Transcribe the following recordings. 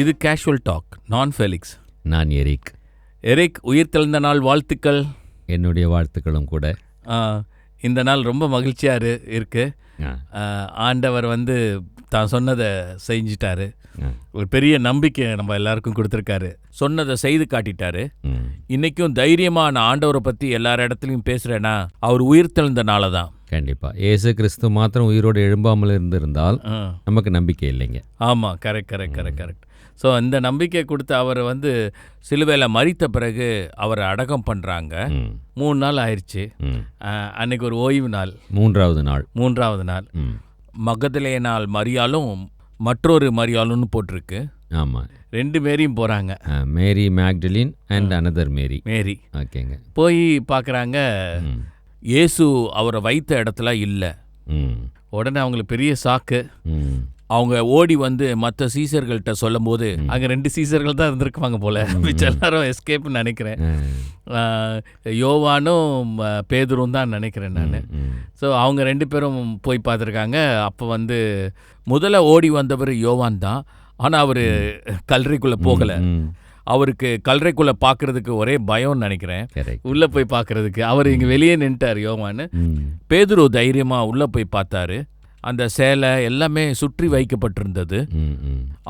இது casual talk. நான் Felix. நான் எரிக். எரிக், உயிர்த்தெழுந்த நாள் வாழ்த்துக்கள். என்னுடைய வாழ்த்துக்களும் கூட. இந்த நாள் ரொம்ப மகிழ்ச்சியாக இருக்கு. ஆண்டவர் தான் சொன்னதை செஞ்சிட்டாரு. ஒரு பெரிய நம்பிக்கை நம்ம எல்லாருக்கும் கொடுத்துருக்காரு. சொன்னதை செய்து காட்டிட்டாரு. இன்னைக்கும் தைரியமான ஆண்டவரை பற்றி எல்லார் இடத்துலையும் பேசுகிறேன்னா அவர் உயிர்த்தெழுந்த நாளை தான். கண்டிப்பாக இயேசு கிறிஸ்து மாத்திரம் உயிரோடு எழும்பாமல் இருந்திருந்தால் நமக்கு நம்பிக்கை இல்லைங்க. ஆமாம், கரெக்ட். ஸோ அந்த நம்பிக்கை கொடுத்து அவர் சிலுவையில் மரித்த பிறகு அவரை அடக்கம் பண்ணுறாங்க. 3 நாள் ஆயிடுச்சு. அன்னைக்கு ஒரு ஓய்வு நாள், மூன்றாவது நாள். மகதலேனாள் மரியாளும் மற்றொரு மரியாளுன்னு போட்டிருக்கு. ஆமாம், 2 மேரியும் போகிறாங்க. மேரி மேக்டலின் அண்ட் அனதர் மேரி. ஓகேங்க. போய் பார்க்குறாங்க, இயேசு அவரை வைத்த இடத்துல இல்லை. உடனே அவங்களுக்கு பெரிய சாக்கு. அவங்க ஓடி மற்ற சீசர்கள்ட்ட சொல்லும் போது அங்கே 2 சீசர்கள் தான் இருந்திருக்குவாங்க போல. மிச்சம் எல்லாரும் எஸ்கேப்னு நினைக்கிறேன். யோவானும் பேதுரும் தான் நினைக்கிறேன் நான். ஸோ அவங்க 2 பேரும் போய் பார்த்துருக்காங்க. அப்போ முதல்ல ஓடி வந்தவர் யோவான் தான். ஆனால் அவர் கல்லறைக்குள்ளே போகலை. அவருக்கு கல்லறைக்குள்ளே பார்க்கறதுக்கு ஒரே பயம்னு நினைக்கிறேன், உள்ளே போய் பார்க்கறதுக்கு. அவர் இங்கே வெளியே நின்ட்டார் யோவான். பேதுரு தைரியமாக உள்ளே போய் பார்த்தாரு. அந்த சேலை எல்லாமே சுற்றி வைக்கப்பட்டிருந்தது.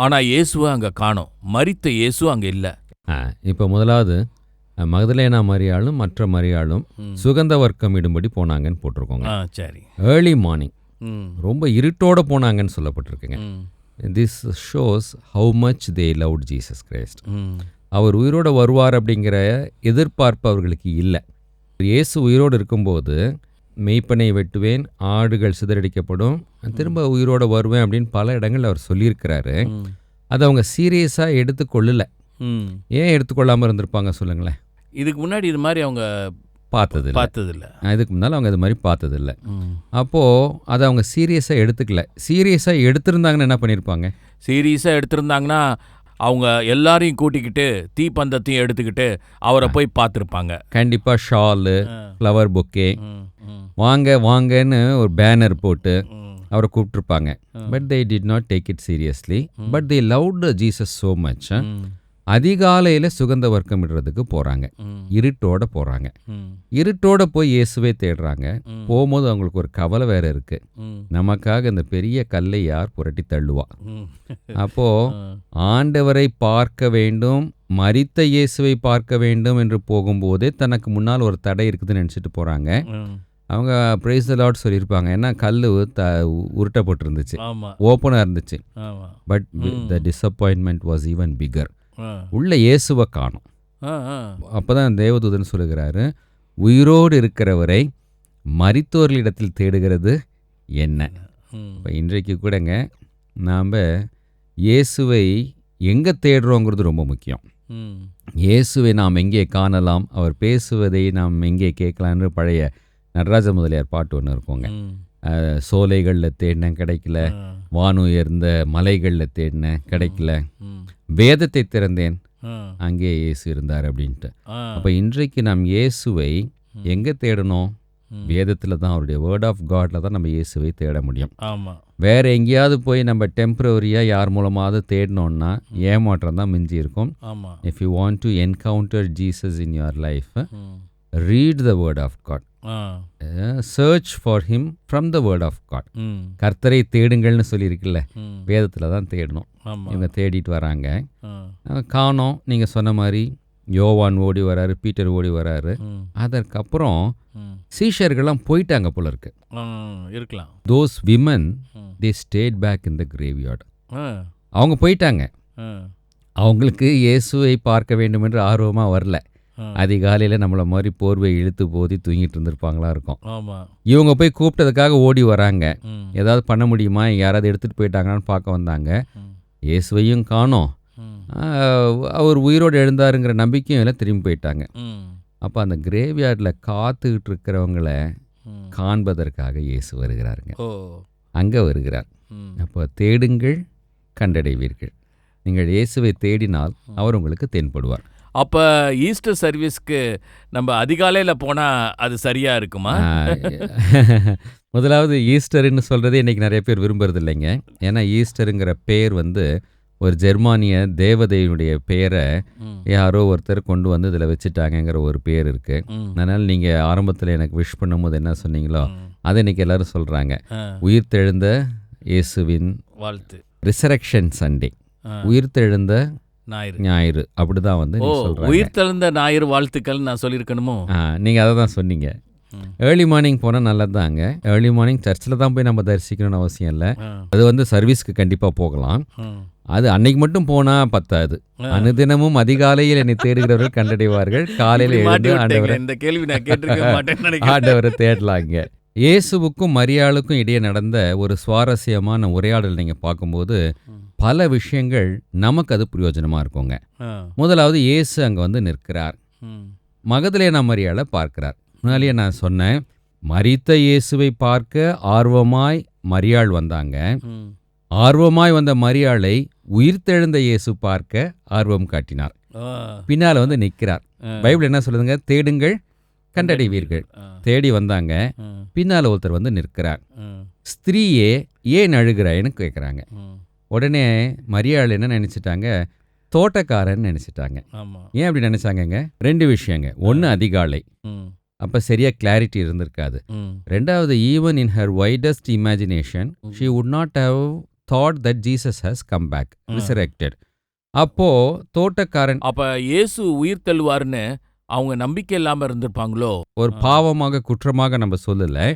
ஆனால் இயேசுவை அங்கே காணோம். மரித்த இயேசு அங்கே இல்லை. இப்போ முதலாவது மகதலேனா மரியாளும் மற்ற மரியாளும் சுகந்த வர்க்கம் இடும்படி போனாங்கன்னு போட்டிருக்கோங்க. சரி. ஏர்லி மார்னிங், ரொம்ப இருட்டோட போனாங்கன்னு சொல்லப்பட்டிருக்குங்க. This shows how much they loved Jesus Christ. அவர் உயிரோடு வருவார் அப்படிங்கிற எதிர்பார்ப்பு அவர்களுக்கு இல்லை. இயேசு உயிரோடு இருக்கும்போது மெய்ப்பனை வெட்டுவேன், ஆடுகள் சிதறடிக்கப்படும், திரும்ப உயிரோடு வருவேன் அப்படின்னு பல இடங்கள் அவர் சொல்லியிருக்கிறாரு. அதை அவங்க சீரியஸாக எடுத்துக்கொள்ளலை. ஏன் எடுத்துக்கொள்ளாமல் இருந்திருப்பாங்க சொல்லுங்களேன்? இதுக்கு முன்னாடி இது மாதிரி அவங்க பார்த்ததில்லை. இதுக்கு முன்னால் அவங்க இது மாதிரி பார்த்ததில்லை. அப்போது அதை அவங்க சீரியஸாக எடுத்துக்கல. சீரியஸாக எடுத்திருந்தாங்கன்னு என்ன பண்ணியிருப்பாங்க? சீரியஸாக எடுத்திருந்தாங்கன்னா அவங்க எல்லாரையும் கூட்டிக்கிட்டு தீப்பந்தத்தையும் எடுத்துக்கிட்டு அவரை போய் பார்த்துருப்பாங்க. கண்டிப்பாக ஷாலு, ஃப்ளவர் பொக்கே, வாங்க வாங்கன்னு ஒரு பேனர் போட்டு அவரை கூப்பிட்டுருப்பாங்க. But they did not take it seriously. But they loved Jesus so much. அதிகாலையில் சுகந்த வர்க்கம் இடுறதுக்கு போகிறாங்க. இருட்டோட போகிறாங்க. இருட்டோட போய் இயேசுவே தேடுறாங்க. போகும்போது அவங்களுக்கு ஒரு கவலை வேற இருக்கு. நமக்காக இந்த பெரிய கல்லை யார் புரட்டி தள்ளுவா? அப்போ ஆண்டவரை பார்க்க வேண்டும், மரித்த இயேசுவை பார்க்க வேண்டும் என்று போகும்போதே தனக்கு முன்னால் ஒரு தடை இருக்குதுன்னு நினச்சிட்டு போகிறாங்க. அவங்க பிரைஸ் தி லார்ட் சொல்லியிருப்பாங்க. ஏன்னா கல் உருட்டப்பட்டிருந்துச்சு, ஓப்பனாக இருந்துச்சு. But the disappointment was even bigger. உள்ள இயேசுவை காணும். அப்போதான் தேவதூதன் சொல்லுகிறாரு, உயிரோடு இருக்கிறவரை மரித்தோர்களிடத்தில் தேடுகிறது என்ன? இப்போ இன்றைக்கு கூடங்க நாம் இயேசுவை எங்கே தேடுறோங்கிறது ரொம்ப முக்கியம். இயேசுவை நாம் எங்கே காணலாம், அவர் பேசுவதை நாம் எங்கே கேட்கலான்னு பழைய நடராஜ முதலியார் பாட்டு ஒன்று இருக்குங்க. சோலைகளில் தேடினேன் கிடைக்கல, வானுயர்ந்த மலைகளில் தேடினேன் கிடைக்கல, வேதத்தை திறந்தேன் அங்கே இயேசு இருந்தார் அப்படின்ட்டு. அப்போ இன்றைக்கு நாம் இயேசுவை எங்கே தேடணும்? வேதத்தில் தான், அவருடைய வேர்ட் ஆஃப் காட்ல தான் நம்ம இயேசுவை தேட முடியும். வேற எங்கேயாவது போய் நம்ம டெம்பரரியாக யார் மூலமாவது தேடினோன்னா ஏமாற்றம் தான் மிஞ்சி இருக்கும். If you want to encounter Jesus in your life, read the word of God. Search for him from the word of God. கர்த்தரை தேடுங்கள்னு சொல்லியிருக்குல்ல, வேதத்தில் தான் தேடணும். இவங்க தேடிட்டு வராங்க, காணோம். நீங்கள் சொன்ன மாதிரி யோவான் ஓடி வராரு, பீட்டர் ஓடி வராரு. அதற்கப்புறம் சீஷர்கள்லாம் போயிட்டாங்க போல இருக்கு. இருக்கலாம். Those women, they stayed back in the graveyard. அவங்க போயிட்டாங்க. அவங்களுக்கு இயேசுவை பார்க்க வேண்டும் என்று ஆர்வமாக வரல. அதிகாலையில் நம்மளை மாதிரி போர்வை இழுத்து போதி தூங்கிட்டு இருந்திருப்பாங்களா இருக்கும். இவங்க போய் கூப்பிட்டதுக்காக ஓடி வராங்க. ஏதாவது பண்ண முடியுமா, யாராவது எடுத்துகிட்டு போயிட்டாங்கன்னு பார்க்க வந்தாங்க. இயேசுவையும் காணோம், அவர் உயிரோடு எழுந்தாருங்கிற நம்பிக்கையும் இல்லை, திரும்பி போயிட்டாங்க. அப்போ அந்த கிரேவ்யார்டில் காத்துக்கிட்டு இருக்கிறவங்கள காண்பதற்காக இயேசு வருகிறாருங்க. அங்கே வருகிறார். அப்போ தேடுங்கள் கண்டடைவீர்கள். நீங்கள் இயேசுவை தேடினால் அவர் உங்களுக்கு தென்படுவார். அப்போ ஈஸ்டர் சர்வீஸ்க்கு நம்ம அதிகாலையில் போனால் அது சரியாக இருக்குமா? முதலாவது ஈஸ்டர்ன்னு சொல்கிறது இன்றைக்கி நிறைய பேர் விரும்புறது இல்லைங்க. ஏன்னா ஈஸ்டருங்கிற பேர் ஒரு ஜெர்மானிய தேவதையினுடைய பெயரை ம், யாரோ ஒருத்தர் கொண்டு வந்து இதில் வச்சுட்டாங்கங்கிற ஒரு பேர் இருக்குது. ம், அதனால் நீங்கள் ஆரம்பத்தில் எனக்கு விஷ் பண்ணும்போது என்ன சொன்னீங்களோ ம். அதை இன்னைக்கு எல்லாரும் சொல்கிறாங்க. ஆ, உயிர்த்தெழுந்த இயேசுவின் வாழ்த்து. ரிசரக்ஷன் சண்டே, ஆ, உயிர்த்தெழுந்த ஞாயிறு. ஞாயிறு, அப்படி தான் வந்து ஓ, நீங்க சொல்கிறாங்க. உயிர்த்தெழுந்த ஞாயிறு வாழ்த்துக்கள் நான் சொல்லியிருக்கணுமோ? நீங்கள் அதை தான் சொன்னீங்க. ம். ஏர்லி மார்னிங் போனால் நல்லதாங்க. ஏர்லி மார்னிங் சர்ச்சில் தான் போய் நம்ம தரிசிக்கணும்னு அவசியம் இல்லை. ஆ, அது வந்து சர்வீஸ்க்கு கண்டிப்பாக போகலாம். ம். அது அன்னைக்கு மட்டும் போனால் பத்தாது. அனுதினமும் அதிகாலையில் என்னை தேடுகிறவர்கள் கண்டடைவார்கள். காலையில் இப்படி மாட்டி எழுந்து விட்டீங்க. ஆண்டவரை இந்த கேள்வி நான் கேட்டிருக்க மாட்டேன்னு நினைக்கிறேன். ஆண்டவரை தேடலாங்க. இயேசுவுக்கும் மரியாளுக்கும் இடையே நடந்த ஒரு சுவாரஸ்யமான உரையாடல் நீங்கள் பார்க்கும்போது ம். பல விஷயங்கள் நமக்கு அது பிரயோஜனமாக இருக்குங்க. ஆ, முதலாவது இயேசு அங்கே வந்து நிற்கிறார். ம், மகதலேனா மரியாளை பார்க்கிறார். முன்னாலேயே நான் சொன்னேன், மரித்த இயேசுவை பார்க்க ஆர்வமாய் மரியாள் வந்தாங்க. ம். ஆர்வமாய் வந்த மரியாளை உயிர்த்தெழுந்த இயேசு பார்க்க ஆர்வம் காட்டினார். ஆ, பின்னால் வந்து நிற்கிறார். ஆ. பைபிள் என்ன சொல்லுதுங்க? தேடுங்கள் கண்டடைவீர்கள். ஆ, தேடி வந்தாங்க. ம், பின்னால் ஒருத்தர் வந்து நிற்கிறார். ம், ஸ்திரீயே ஏன் அழுகிறாய்ன்னு கேட்குறாங்க. ம். உடனே மரியாள் என்ன நினச்சிட்டாங்க? தோட்டக்காரன் நினச்சிட்டாங்க. ஆமா. ஏன் அப்படி நினச்சாங்கங்க? 2 விஷயங்க. ஒன்று அதிகாலை, ம், அப்போ சரியாக கிளாரிட்டி இருந்திருக்காது. ம், ரெண்டாவது, even in her widest imagination she would not have thought that Jesus has come back resurrected. அப்போது தோட்டக்காரன் அப்ப இயேசு உயிர் தள்ளுவாருன்னு அவங்க நம்பிக்கை இல்லாம இருந்திருப்பாங்களோ? ஒரு பாவமாக குற்றமாக நம்ம சொல்லலை,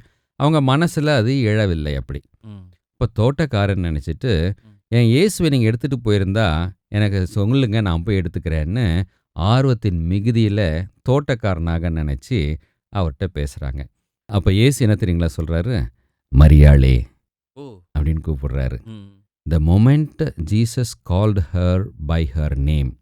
அவங்க மனசில் அது எழவில்லை. அப்படி ம், இப்போ தோட்டக்காரன் நினச்சிட்டு, என் இயேசுவை நீங்கள் எடுத்துகிட்டு போயிருந்தா எனக்கு சொல்லுங்க, நான் போய் எடுத்துக்கிறேன்னு ஆர்வத்தின் மிகுதியில் தோட்டக்காரனாக நினச்சி அவர்கிட்ட பேசுகிறாங்க. அப்போ இயேசு என்ன தெரியுங்களா சொல்கிறாரு? மரியாளே ஓ, அப்படின்னு கூப்பிடுறாரு. Hmm, the moment Jesus called her by her name,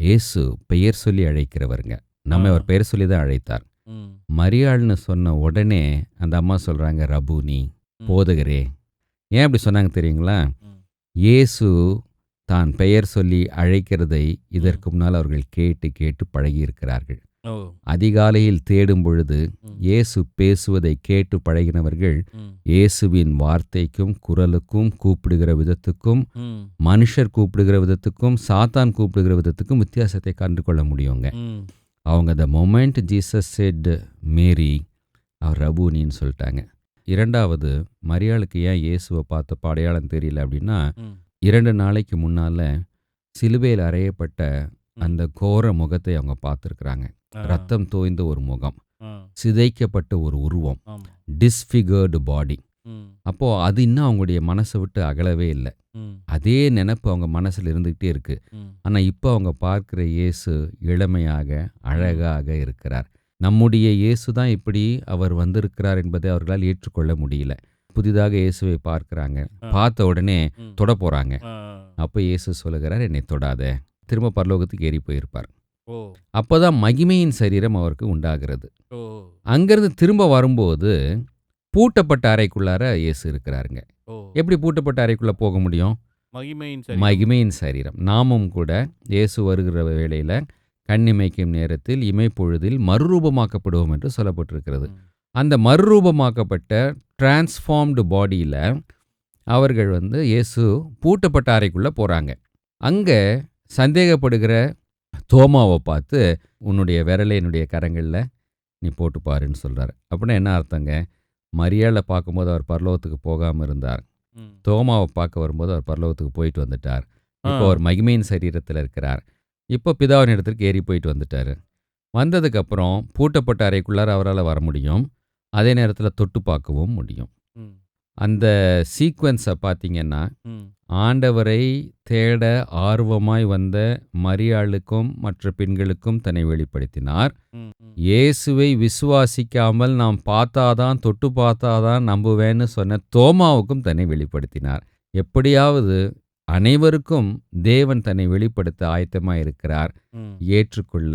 இயேசு பெயர் சொல்லி அழைக்கிறவருங்க. நம்ம அவர் பெயர் சொல்லி தான் அழைத்தார். ம், மரியாள்னு சொன்ன உடனே அந்த அம்மா சொல்கிறாங்க, ரபூனி, போதகரே. ஏன் அப்படி சொன்னாங்க தெரியுங்களா? ம். இயேசு தான் பெயர் சொல்லி அழைக்கிறதை இதற்கு முன்னால் அவர்கள் கேட்டு கேட்டு பழகியிருக்கிறார்கள். ஓ, அதிகாலையில் தேடும் பொழுது ம், இயேசு பேசுவதை கேட்டு பழகினவர்கள் ம், இயேசுவின் வார்த்தைக்கும் குரலுக்கும் கூப்பிடுகிற விதத்துக்கும் ம், மனுஷர் கூப்பிடுகிற விதத்துக்கும் சாத்தான் கூப்பிடுகிற விதத்துக்கும் வித்தியாசத்தை கண்டு கொள்ள முடியுங்க. ம். அவங்க த மொமெண்ட் ஜீசஸ் செட் மேரி, அவர் ரபூனின்னு சொல்லிட்டாங்க. இரண்டாவது, மரியாளுக்கு ஏன் இயேசுவை பார்த்தப்ப அடையாளம் தெரியல அப்படின்னா, ம். 2 நாளைக்கு முன்னால் சிலுவையில் அறையப்பட்ட அந்த கோர முகத்தை அவங்க பார்த்துருக்குறாங்க. ஆ, ரத்தம் தோய்ந்த ஒரு முகம், ஆ, சிதைக்கப்பட்ட ஒரு உருவம், ஆமா. டிஸ்ஃபிகர்டு பாடி. ம், அப்போது அது இன்னும் அவங்களுடைய மனசை விட்டு அகலவே இல்லை. ம், அதே நினைப்பு அவங்க மனசில் இருந்துக்கிட்டே இருக்குது. ம். ஆனால் இப்போ அவங்க பார்க்குற இயேசு இளமையாக அழகாக இருக்கிறார். நம்முடைய இயேசு தான் இப்படி அவர் வந்திருக்கிறார் என்பதை அவர்களால் ஏற்றுக்கொள்ள முடியல. புதிதாக இயேசுவை பார்க்குறாங்க. பார்த்த உடனே ம். தொட போகிறாங்க. ஆ, அப்போ இயேசு சொல்லுகிறார், என்னை தொடாத. திரும்ப பரலோகத்துக்கு ஏறி போயிருப்பார். ஓ, அப்போ தான் மகிமையின் சரீரம் அவருக்கு உண்டாகிறது. ஓ, அங்கேருந்து திரும்ப வரும்போது பூட்டப்பட்ட அறைக்குள்ளார இயேசு இருக்கிறாருங்க. ஓ. எப்படி பூட்டப்பட்ட அறைக்குள்ளே போக முடியும்? மகிமையின் சரி. மகிமையின் சரீரம். நாமும் கூட இயேசு வருகிற வேளையில் கண்ணிமைக்கும் நேரத்தில் இமைப்பொழுதில் மறுரூபமாக்கப்படுவோம் என்று சொல்லப்பட்டிருக்கிறது. ம், அந்த மறுரூபமாக்கப்பட்ட டிரான்ஸ்ஃபார்ம்டு பாடியில் அவர்கள் வந்து இயேசு பூட்டப்பட்ட அறைக்குள்ளே போகிறாங்க. அங்கே சந்தேகப்படுகிற தோமாவை பார்த்து, உன்னுடைய விரலை என்னுடைய கரங்களில் நீ போட்டு பாருன்னு சொல்கிறார். அப்படின்னா என்ன அர்த்தங்க? மரியாளை பார்க்கும்போது அவர் பரலோகத்துக்கு போகாமல் இருந்தார். ம். தோமாவை பார்க்க வரும்போது அவர் பரலோகத்துக்கு போயிட்டு வந்துட்டார். இப்போ ஆ. அவர் மகிமையின் சரீரத்தில் இருக்கிறார். இப்போ பிதாவின் இடத்துக்கு ஏறி போயிட்டு வந்துட்டார். வந்ததுக்கப்புறம் பூட்டப்பட்ட அறைக்குள்ளார அவரால் வர முடியும். அதே நேரத்தில் தொட்டு பார்க்கவும் முடியும். ம், அந்த சீக்வென்ஸை பார்த்தீங்கன்னா, ம், ஆண்டவரை தேட ஆர்வமாய் வந்த மரியாளுக்கும் மற்ற பெண்களுக்கும் தன்னை வெளிப்படுத்தினார். ம், ம். இயேசுவை விசுவாசிக்காமல் நாம் பார்த்தாதான் தொட்டு பார்த்தாதான் நம்புவேன்னு சொன்ன தோமாவுக்கும் தன்னை வெளிப்படுத்தினார். எப்படியாவது அனைவருக்கும் தேவன் தன்னை வெளிப்படுத்த ஆயத்தமாக இருக்கிறார். ம். ஏற்றுக்கொள்ள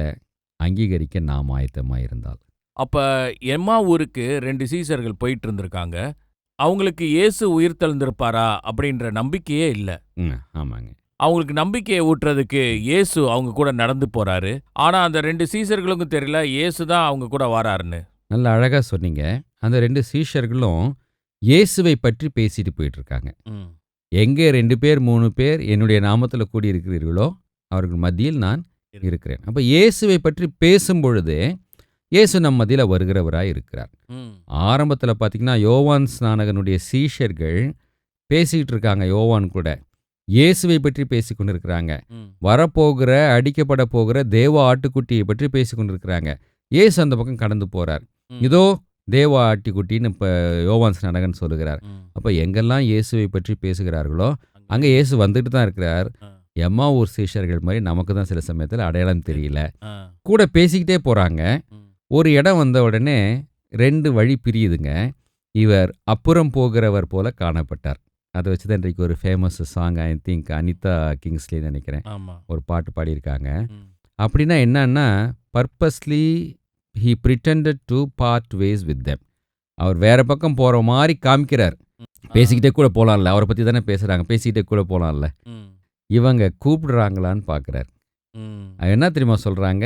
அங்கீகரிக்க நாம் ஆயத்தமாக இருந்தால். அப்ப எம்மா ஊருக்கு 2 சீசர்கள் போயிட்டு இருந்திருக்காங்க. அவங்களுக்கு இயேசு உயிர் தெழுந்திருப்பாரா அப்படின்ற நம்பிக்கையே இல்லை. ஆமாங்க. அவங்களுக்கு நம்பிக்கையை ஊட்டுறதுக்கு இயேசு அவங்க கூட நடந்து போறாரு. ஆனா அந்த 2 சீசர்களுக்கும் தெரியல இயேசு தான் அவங்க கூட வராருன்னு. நல்ல அழகாக சொன்னீங்க. அந்த 2 சீஷர்களும் இயேசுவை பற்றி பேசிட்டு போயிட்டு இருக்காங்க. ம், எங்கே 2 பேர் 3 பேர் என்னுடைய நாமத்தில் கூடியிருக்கிறீர்களோ அவர்கள் மத்தியில் நான் இருக்கிறேன். அப்போ இயேசுவை பற்றி பேசும் பொழுதே இயேசு நம் மத்தியில் வருகிறவராய் இருக்கிறார். ஆரம்பத்தில் பார்த்தீங்கன்னா யோவான் ஸ்நானகனுடைய சீஷர்கள் பேசிக்கிட்டு இருக்காங்க. யோவான் கூட இயேசுவை பற்றி பேசி கொண்டிருக்கிறாங்க. வரப்போகிற அடிக்கப்பட போகிற தேவ ஆட்டுக்குட்டியை பற்றி பேசி கொண்டிருக்கிறாங்க. இயேசு அந்த பக்கம் கடந்து போகிறார். இதோ தேவ ஆட்டுக்குட்டின்னு இப்போ யோவான் ஸ்நானகன் சொல்லுகிறார். அப்போ எங்கெல்லாம் இயேசுவை பற்றி பேசுகிறார்களோ அங்கே இயேசு வந்துட்டு தான் இருக்கிறார். எம்மாவூர் சீஷர்கள் மாதிரி நமக்கு தான் சில சமயத்தில் அடையாளம் தெரியல. கூட பேசிக்கிட்டே போகிறாங்க. ஒரு இடம் வந்த உடனே 2 வழி பிரியுதுங்க. இவர் அப்புறம் போகிறவர் போல காணப்பட்டார். அதை வச்சு தான் இன்றைக்கு ஒரு famous song, I think Anita Kingsley நினைக்கிறேன், ஒரு பாட்டு பாடியிருக்காங்க. அப்படின்னா என்னன்னா, purposely he pretended to part ways with them. அவர் வேற பக்கம் போகிற மாதிரி காமிக்கிறார். பேசிக்கிட்டே கூட போகலாம்ல, அவரை பற்றி தானே பேசுகிறாங்க, பேசிக்கிட்டே கூட போகலாம்ல. இவங்க கூப்பிடுறாங்களான்னு பார்க்குறார். என்ன தெரியுமா சொல்கிறாங்க?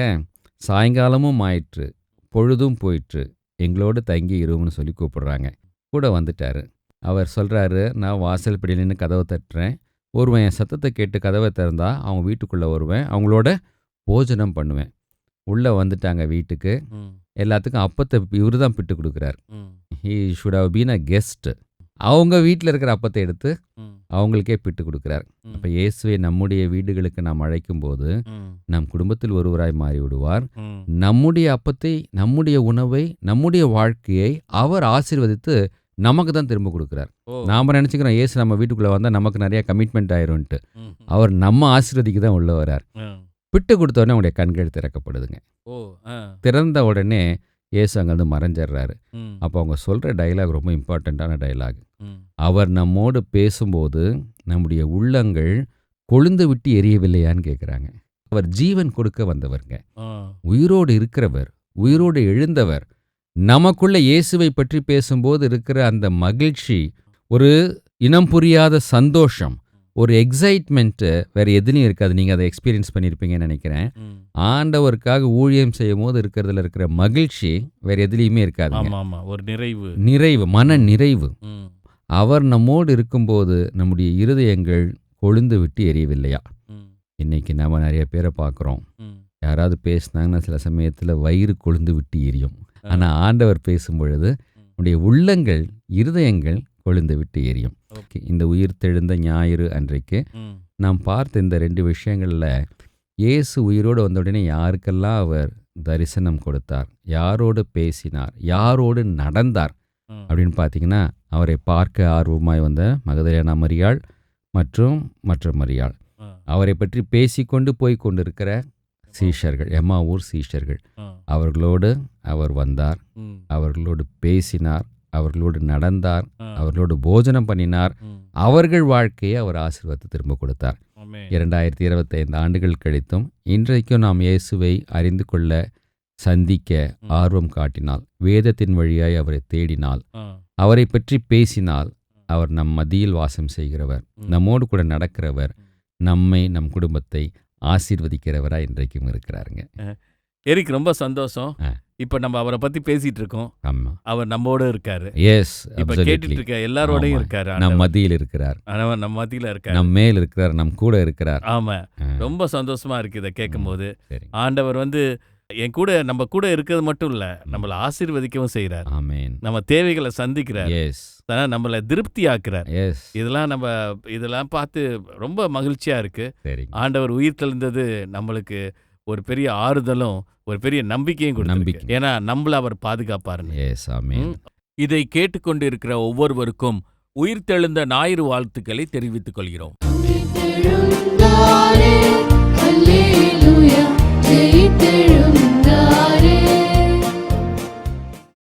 சாயங்காலமும் ஆயிற்று, பொழுதும் போயிற்று, எங்களோடு தங்கி இருவுன்னு சொல்லி கூப்பிடுறாங்க. கூட வந்துட்டார். அவர் சொல்கிறாரு, நான் வாசல் படி நின்று கதவை தட்டுறேன், ஒருவன் என் சத்தத்தை கேட்டு கதவை திறந்தா அவங்க வீட்டுக்குள்ளே வருவேன், அவங்களோட போஜனம் பண்ணுவேன். உள்ளே வந்துட்டாங்க வீட்டுக்கு. எல்லாத்துக்கும் அப்பத்தை இவர் தான் பிட்டு கொடுக்குறார். He should have been a guest. அவங்க வீட்டில் இருக்கிற அப்பத்தை எடுத்து அவங்களுக்கே பிட்டு கொடுக்குறார். அப்போ இயேசுவை நம்முடைய வீடுகளுக்கு நாம் அழைக்கும் போது நம் குடும்பத்தில் ஒருவராய் மாறிவிடுவார். நம்முடைய அப்பத்தை, நம்முடைய உணவை, நம்முடைய வாழ்க்கையை அவர் ஆசீர்வதித்து நமக்கு தான் திரும்ப கொடுக்குறார். நாம் நினச்சிக்கிறோம் இயேசு நம்ம வீட்டுக்குள்ளே வந்தால் நமக்கு நிறைய கமிட்மெண்ட் ஆயிரும்ன்ட்டு. அவர் நம்ம ஆசீர்வதிக்கு தான் உள்ள வரார். பிட்டு கொடுத்தோடனே அவங்களுடைய கண்கள் திறக்கப்படுதுங்க. திறந்த உடனே இயேசு அங்கேருந்து மறைஞ்சிடுறாரு. அப்போ அவங்க சொல்கிற டைலாக் ரொம்ப இம்பார்ட்டண்ட்டான டைலாக். அவர் நம்மோடு பேசும்போது நம்முடைய உள்ளங்கள் கொழுந்து விட்டு எரியவில்லையான்னு கேட்குறாங்க. அவர் ஜீவன் கொடுக்க வந்தவருங்க, உயிரோடு இருக்கிறவர், உயிரோடு எழுந்தவர். நமக்குள்ள இயேசுவை பற்றி பேசும்போது இருக்கிற அந்த மகிழ்ச்சி, ஒரு இனம் புரியாத சந்தோஷம், ஒரு எக்ஸைட்மெண்ட்டு வேறு எதுலையும் இருக்காது. நீங்கள் அதை எக்ஸ்பீரியன்ஸ் பண்ணியிருப்பீங்கன்னு நினைக்கிறேன். ஆண்டவருக்காக ஊழியம் செய்யும் போது இருக்கிறதுல இருக்கிற மகிழ்ச்சி வேறு எதுலேயுமே இருக்காது. ஒரு நிறைவு, மன நிறைவு. அவர் நம்மோடு இருக்கும்போது நம்முடைய இருதயங்கள் கொழுந்து விட்டு எரியவில்லையா? இன்னைக்கு நம்ம நிறைய பேரை பார்க்குறோம், யாராவது பேசினாங்கன்னா சில சமயத்தில் வயிறு கொழுந்து விட்டு எரியும். ஆனால் ஆண்டவர் பேசும் பொழுது நம்முடைய உள்ளங்கள், இருதயங்கள் கொழுந்து விட்டு எரியும். இந்த உயிர் தெழுந்த ஞாயிறு அன்றைக்கு நாம் பார்த்த இந்த 2 விஷயங்களில் இயேசு உயிரோடு வந்த உடனே யாருக்கெல்லாம் அவர் தரிசனம் கொடுத்தார், யாரோடு பேசினார், யாரோடு நடந்தார் அப்படின்னு பார்த்தீங்கன்னா, அவரை பார்க்க ஆர்வமாய் வந்த மகதலேனா மரியாள் மற்றும் மற்ற மரியாள், அவரை பற்றி பேசிக்கொண்டு போய் கொண்டிருக்கிற சீஷர்கள், எம்மாவூர் சீஷர்கள், அவர்களோடு அவர் வந்தார், அவர்களோடு பேசினார், அவர்களோடு நடந்தார், அவர்களோடு போஜனம் பண்ணினார், அவர்கள் வாழ்க்கையை அவர் ஆசீர்வாதத்தை திரும்ப கொடுத்தார். 2025 ஆண்டுகள் கழித்தும் இன்றைக்கும் நாம் இயேசுவை அறிந்து கொள்ள, சந்திக்க ஆர்வம் காட்டினால், வேதத்தின் வழியாய் அவரை தேடினால், அவரை பற்றி பேசினால், அவர் நம் மத்தியில் வாசம் செய்கிறவர், நம்மோடு கூட நடக்கிறவர், நம்மை, நம் குடும்பத்தை ஆசீர்வதிக்கிறவராக இன்றைக்கும் இருக்கிறாருங்க. எரிக், ரொம்ப சந்தோஷம். இப்போ நம்ம அவரை பற்றி பேசிட்டு இருக்கோம். ஆமாம், அவர் நம்மோடு இருக்காரு. எஸ், இப்போ கேட்டுட்டு இருக்க எல்லாரோடையும் இருக்காரு. நம் மத்தியில் இருக்கிறார், நம்ம மத்தியில் இருக்கார், நம் மேல் இருக்கிறார், நம் கூட இருக்கிறார். ஆமாம், ரொம்ப சந்தோஷமா இருக்கு இதை கேட்கும் போது. ஆண்டவர் என் கூட, நம்ம கூட இருக்கிறது மட்டும் இல்லை, நம்மளை ஆசீர்வதிக்கவும் செய்கிறார். ஆமென். நம்ம தேவைகளை சந்திக்கிறார், நம்மளை திருப்தி ஆக்குறார். இதெல்லாம் பார்த்து ரொம்ப மகிழ்ச்சியா இருக்கு. ஆண்டவர் உயிர் தெழுந்தது நம்மளுக்கு ஒரு பெரிய ஆறுதலும் ஒரு பெரிய நம்பிக்கையும் கொடுத்திருக்கு. ஏன்னா நம்மள அவர் பாதுகாப்பாருன்னு. இதை கேட்டுக்கொண்டு இருக்கிற ஒவ்வொருவருக்கும் உயிர் தெழுந்த ஞாயிறு வாழ்த்துக்களை தெரிவித்துக் கொள்கிறோம்.